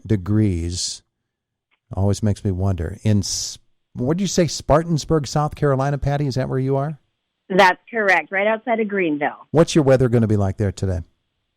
degrees. Always makes me wonder. What did you say, Spartansburg, South Carolina, Patty? Is that where you are? That's correct, right outside of Greenville. What's your weather going to be like there today?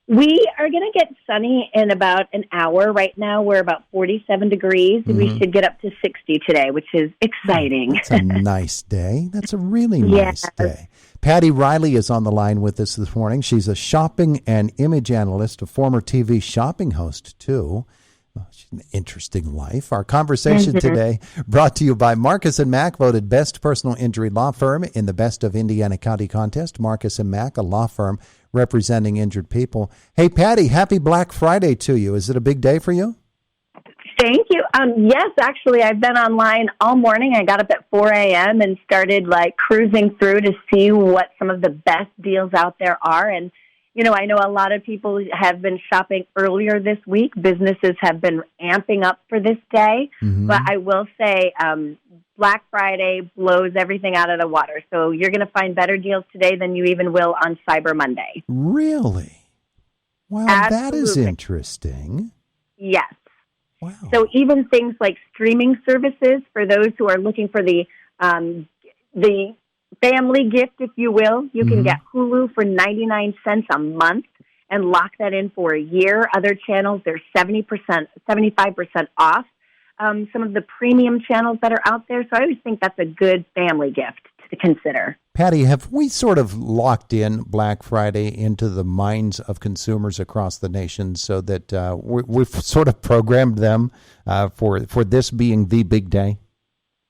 We are going to get sunny in about an hour. Right now, we're about 47 degrees. Mm-hmm. We should get up to 60 today, which is exciting. That's a nice day. That's a really nice day. Patti Reilly is on the line with us this morning. She's a shopping and image analyst, a former TV shopping host, too. Well, she's an interesting life. Our conversation today brought to you by Marcus & Mack, voted best personal injury law firm in the Best of Indiana County contest. Marcus & Mack, a law firm representing injured people. Hey, Patty, happy Black Friday to you. Is it a big day for you? Thank you. Yes, actually, I've been online all morning. I got up at 4 a.m. and started cruising through to see what some of the best deals out there are. And I know a lot of people have been shopping earlier this week. Businesses have been amping up for this day. Mm-hmm. But I will say Black Friday blows everything out of the water. So you're going to find better deals today than you even will on Cyber Monday. Really? Wow, absolutely. That is interesting. Yes. Wow. So even things like streaming services, for those who are looking for the family gift, if you will, you can get Hulu for 99 cents a month and lock that in for a year. Other channels, they're 75% off. Some of the premium channels that are out there. So I always think that's a good family gift to consider. Patty, have we sort of locked in Black Friday into the minds of consumers across the nation so that we've sort of programmed them for this being the big day?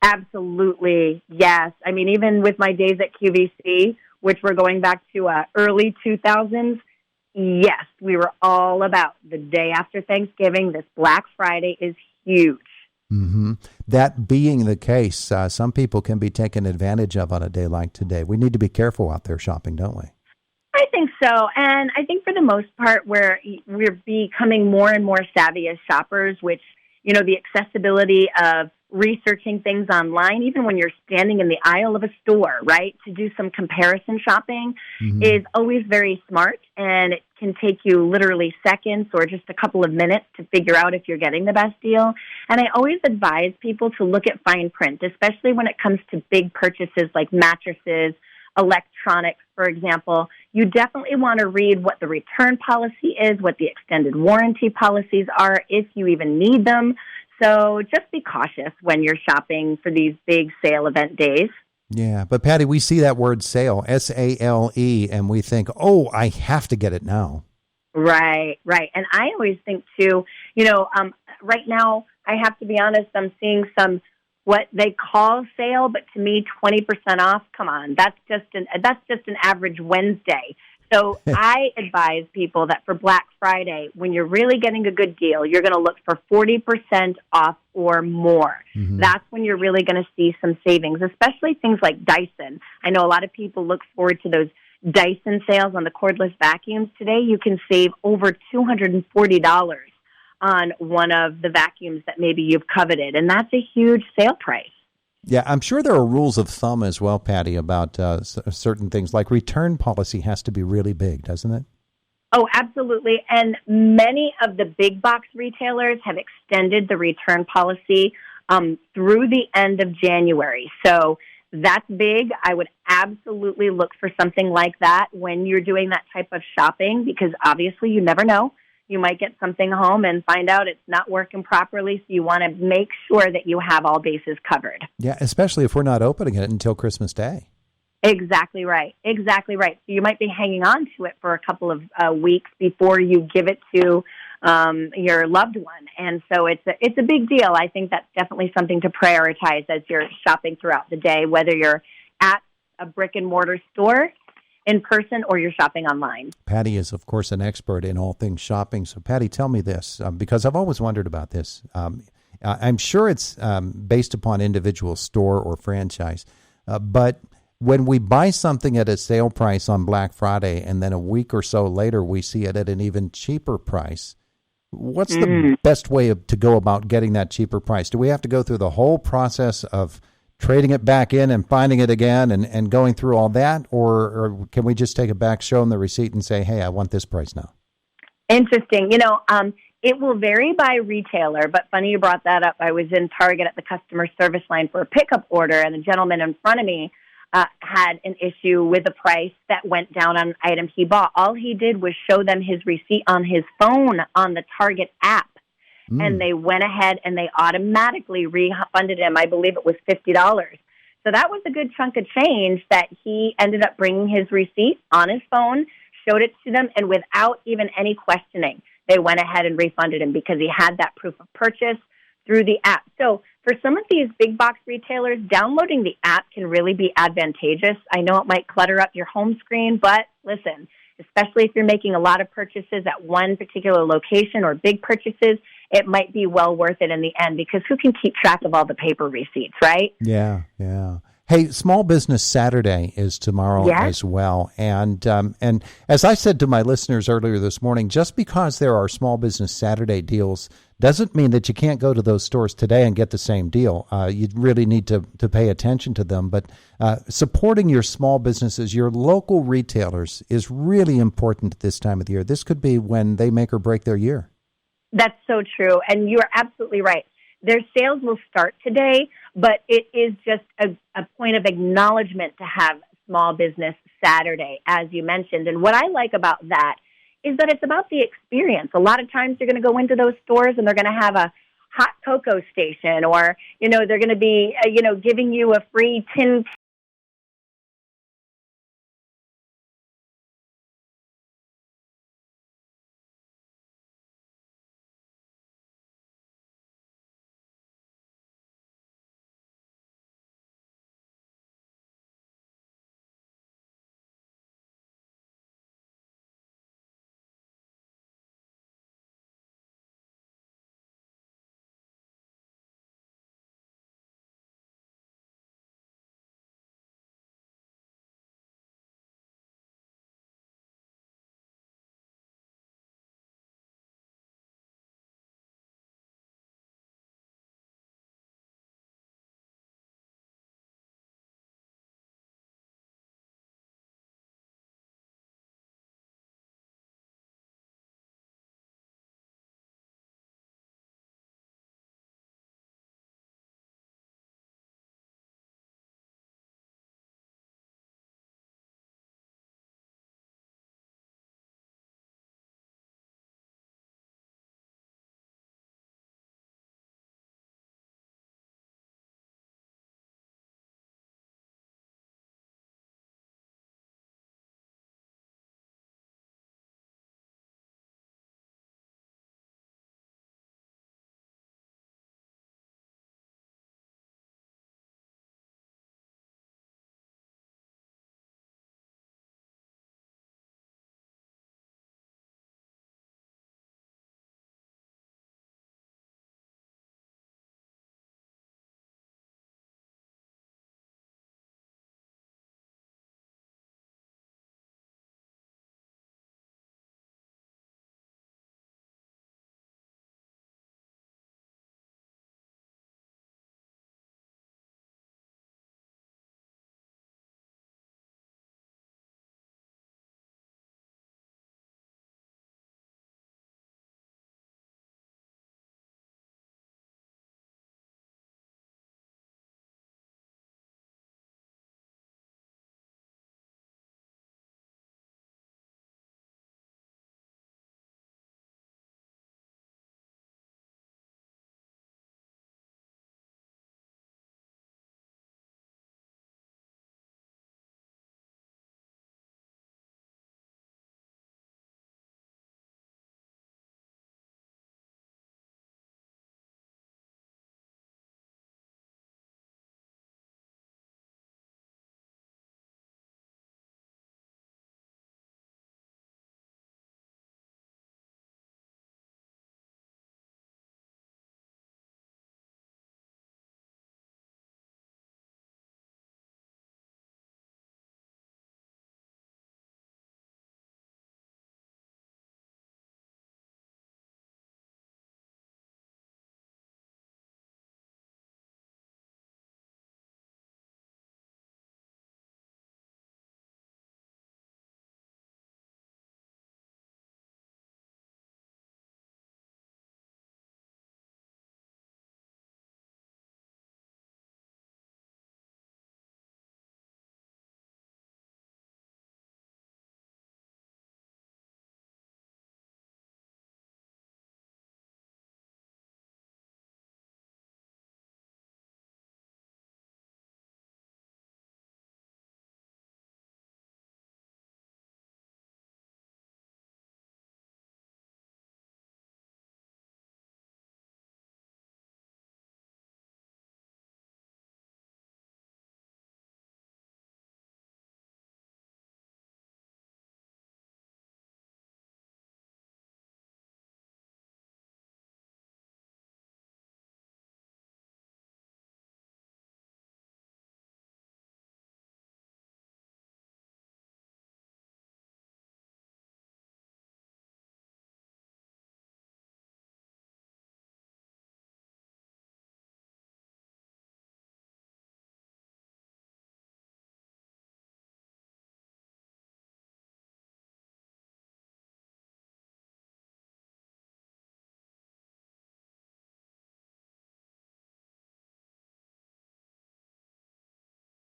Absolutely, yes. I mean, even with my days at QVC, which were going back to early 2000s, yes, we were all about the day after Thanksgiving. This Black Friday is huge. Mm-hmm. That being the case, some people can be taken advantage of on a day like today. We need to be careful out there shopping, don't we? I think so. And I think for the most part, we're becoming more and more savvy as shoppers, which, the accessibility of researching things online, even when you're standing in the aisle of a store, right, to do some comparison shopping is always very smart, and it can take you literally seconds or just a couple of minutes to figure out if you're getting the best deal. And I always advise people to look at fine print, especially when it comes to big purchases like mattresses, electronics, for example. You definitely want to read what the return policy is, what the extended warranty policies are, if you even need them. So just be cautious when you're shopping for these big sale event days. Yeah, but Patty, we see that word sale, S-A-L-E, and we think, oh, I have to get it now. Right. And I always think, too, right now, I have to be honest, I'm seeing some what they call sale, but to me, 20% off, come on, that's just an average Wednesday. So I advise people that for Black Friday, when you're really getting a good deal, you're going to look for 40% off or more. Mm-hmm. That's when you're really going to see some savings, especially things like Dyson. I know a lot of people look forward to those Dyson sales on the cordless vacuums. Today, you can save over $240 on one of the vacuums that maybe you've coveted, and that's a huge sale price. Yeah, I'm sure there are rules of thumb as well, Patty, about certain things. Like return policy has to be really big, doesn't it? Oh, absolutely. And many of the big box retailers have extended the return policy through the end of January. So that's big. I would absolutely look for something like that when you're doing that type of shopping, because obviously you never know. You might get something home and find out it's not working properly, so you want to make sure that you have all bases covered. Yeah, especially if we're not opening it until Christmas Day. Exactly right. So you might be hanging on to it for a couple of weeks before you give it to your loved one. And so it's a big deal. I think that's definitely something to prioritize as you're shopping throughout the day, whether you're at a brick and mortar store in person or you're shopping online. Patty is, of course, an expert in all things shopping. So, Patty, tell me this, because I've always wondered about this. I'm sure it's based upon individual store or franchise, but when we buy something at a sale price on Black Friday and then a week or so later we see it at an even cheaper price, what's the best way to go about getting that cheaper price? Do we have to go through the whole process of trading it back in and finding it again and going through all that? Or can we just take it back, show them the receipt and say, hey, I want this price now? Interesting. It will vary by retailer, but funny you brought that up. I was in Target at the customer service line for a pickup order, and the gentleman in front of me had an issue with a price that went down on an item he bought. All he did was show them his receipt on his phone on the Target app, and they went ahead and they automatically refunded him. I believe it was $50. So that was a good chunk of change that he ended up bringing his receipt on his phone, showed it to them, and without even any questioning, they went ahead and refunded him because he had that proof of purchase through the app. So for some of these big box retailers, downloading the app can really be advantageous. I know it might clutter up your home screen, but listen, especially if you're making a lot of purchases at one particular location or big purchases, it might be well worth it in the end because who can keep track of all the paper receipts, right? Yeah, yeah. Hey, Small Business Saturday is tomorrow as well. And as I said to my listeners earlier this morning, just because there are Small Business Saturday deals doesn't mean that you can't go to those stores today and get the same deal. You really need to pay attention to them. But supporting your small businesses, your local retailers, is really important at this time of the year. This could be when they make or break their year. That's so true. And you are absolutely right. Their sales will start today, but it is just a point of acknowledgement to have Small Business Saturday, as you mentioned. And what I like about that is that it's about the experience. A lot of times you're going to go into those stores and they're going to have a hot cocoa station or, they're going to be, giving you a free tin